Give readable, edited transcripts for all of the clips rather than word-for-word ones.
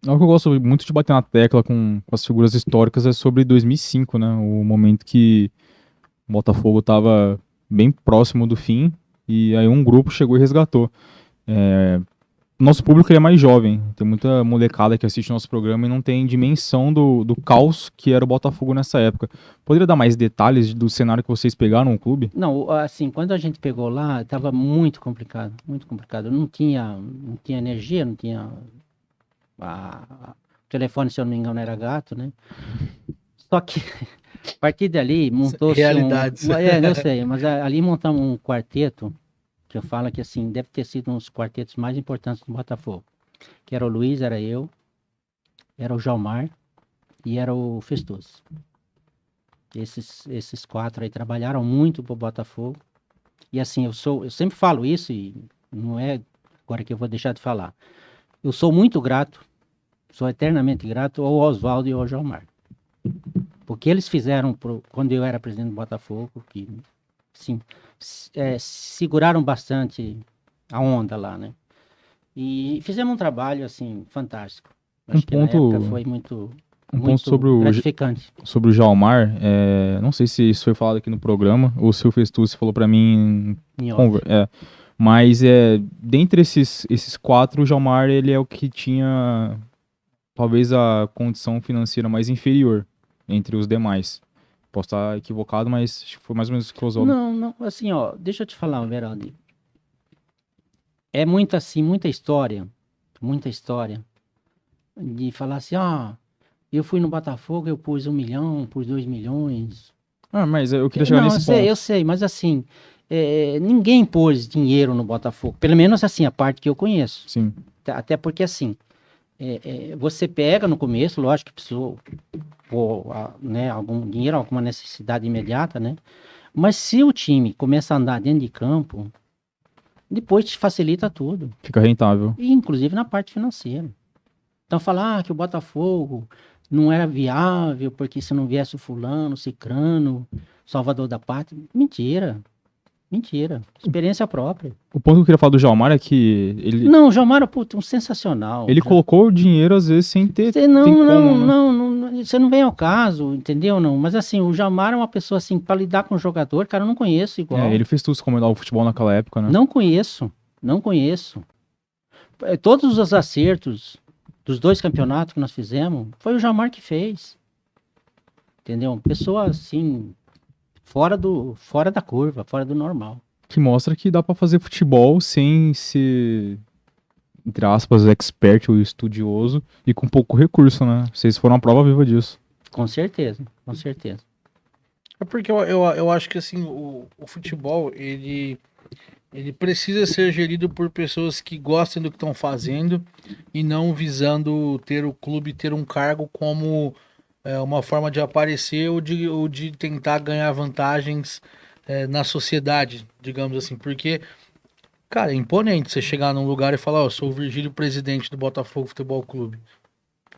Algo que eu gosto muito de bater na tecla com as figuras históricas é sobre 2005, né? O momento que o Botafogo estava bem próximo do fim e aí um grupo chegou e resgatou. Nosso público ele é mais jovem, tem muita molecada que assiste nosso programa e não tem dimensão do caos que era o Botafogo nessa época. Poderia dar mais detalhes do cenário que vocês pegaram no clube? Não, assim, quando a gente pegou lá, estava muito complicado, muito complicado. Não tinha energia, não tinha. O telefone, se eu não me engano, era gato, né? Só que a partir dali montou-se um. Realidades. Eu sei, mas ali montamos um quarteto, que eu falo que assim, deve ter sido um dos quartetos mais importantes do Botafogo. Que era o Luiz, era eu, era o Jalmar e era o Festoso. Esses quatro aí trabalharam muito pro Botafogo. E assim, eu sempre falo isso e não é agora que eu vou deixar de falar. Eu sou muito grato, sou eternamente grato ao Oswaldo e ao Jalmar. Porque eles fizeram, quando eu era presidente do Botafogo, que sim, seguraram bastante a onda lá, né? E fizemos um trabalho, assim, fantástico. Acho que na época foi muito sobre gratificante. sobre o Jalmar, não sei se isso foi falado aqui no programa ou se o Festucci falou para mim mas dentre esses quatro, o Jalmar ele é o que tinha talvez a condição financeira mais inferior entre os demais. Posso estar equivocado, mas acho que foi mais ou menos isso que o Oswaldo... Não, assim, ó, deixa eu te falar, Veraldi. É muito assim, muita história de falar assim, eu fui no Botafogo, eu pus 1 milhão, pus 2 milhões. Mas eu queria chegar nesse ponto. Eu sei, mas assim, ninguém pôs dinheiro no Botafogo, pelo menos assim, a parte que eu conheço. Sim. Até porque assim, você pega no começo, lógico que precisou pôr, né, algum dinheiro, alguma necessidade imediata, né? Mas se o time começa a andar dentro de campo, depois te facilita tudo. Fica rentável. E inclusive na parte financeira. Então falar que o Botafogo não era viável porque se não viesse o fulano, cicrano, salvador da pátria, mentira. Experiência própria. O ponto que eu queria falar do Jalmar é que ele... Não, o Jalmar é um sensacional. Ele colocou o dinheiro às vezes sem ter... Você não vem ao caso, entendeu? Não, mas assim, o Jalmar é uma pessoa assim, para lidar com o jogador, cara, eu não conheço igual. Ele fez tudo isso comandar o futebol naquela época, né? Não conheço. Todos os acertos dos 2 campeonatos que nós fizemos, foi o Jalmar que fez. Entendeu? Pessoa assim, fora da curva, fora do normal. Que mostra que dá pra fazer futebol sem ser, entre aspas, expert ou estudioso e com pouco recurso, né? Vocês foram a prova viva disso. Com certeza. É porque eu acho que assim, o futebol, ele precisa ser gerido por pessoas que gostem do que estão fazendo e não visando ter o clube, ter um cargo como uma forma de aparecer ou de tentar ganhar vantagens na sociedade, digamos assim. Porque, cara, é imponente você chegar num lugar e falar, eu sou o Virgílio, presidente do Botafogo Futebol Clube.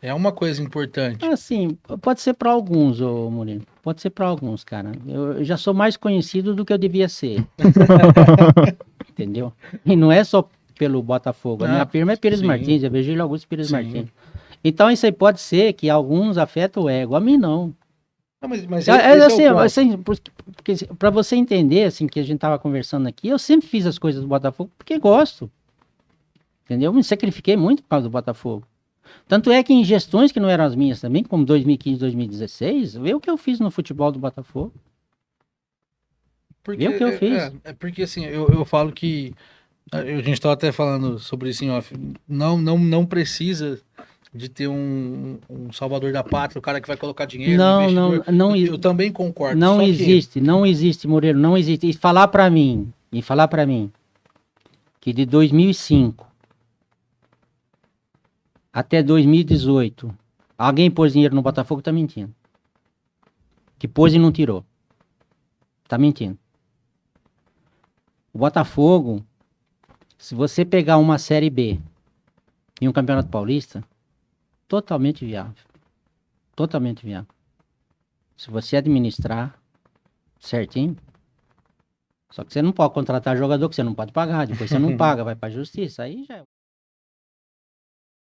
É uma coisa importante. Assim, pode ser para alguns, ô Murilo. Pode ser para alguns, cara. Eu já sou mais conhecido do que eu devia ser. Entendeu? E não é só pelo Botafogo. A minha firma é Pires Martins, é Virgílio Augusto Pires Martins. Então isso aí pode ser que alguns afetam o ego. A mim não. Não, mas assim, porque para você entender, assim, que a gente tava conversando aqui, eu sempre fiz as coisas do Botafogo porque gosto. Entendeu? Eu me sacrifiquei muito por causa do Botafogo. Tanto é que em gestões que não eram as minhas também, como 2015, 2016, vê o que eu fiz no futebol do Botafogo. Vê o que eu fiz. Porque assim, eu falo que a gente estava até falando sobre isso em off. Não precisa de ter um salvador da pátria, o cara que vai colocar dinheiro, não, eu também concordo. Não existe, Moreira, não existe. E falar para mim que de 2005 até 2018 alguém pôs dinheiro no Botafogo, tá mentindo. Que pôs e não tirou. Tá mentindo. O Botafogo, se você pegar uma Série B e um Campeonato Paulista, totalmente viável. Totalmente viável. Se você administrar certinho. Só que você não pode contratar jogador que você não pode pagar. Depois você não paga, vai pra justiça. Aí já é.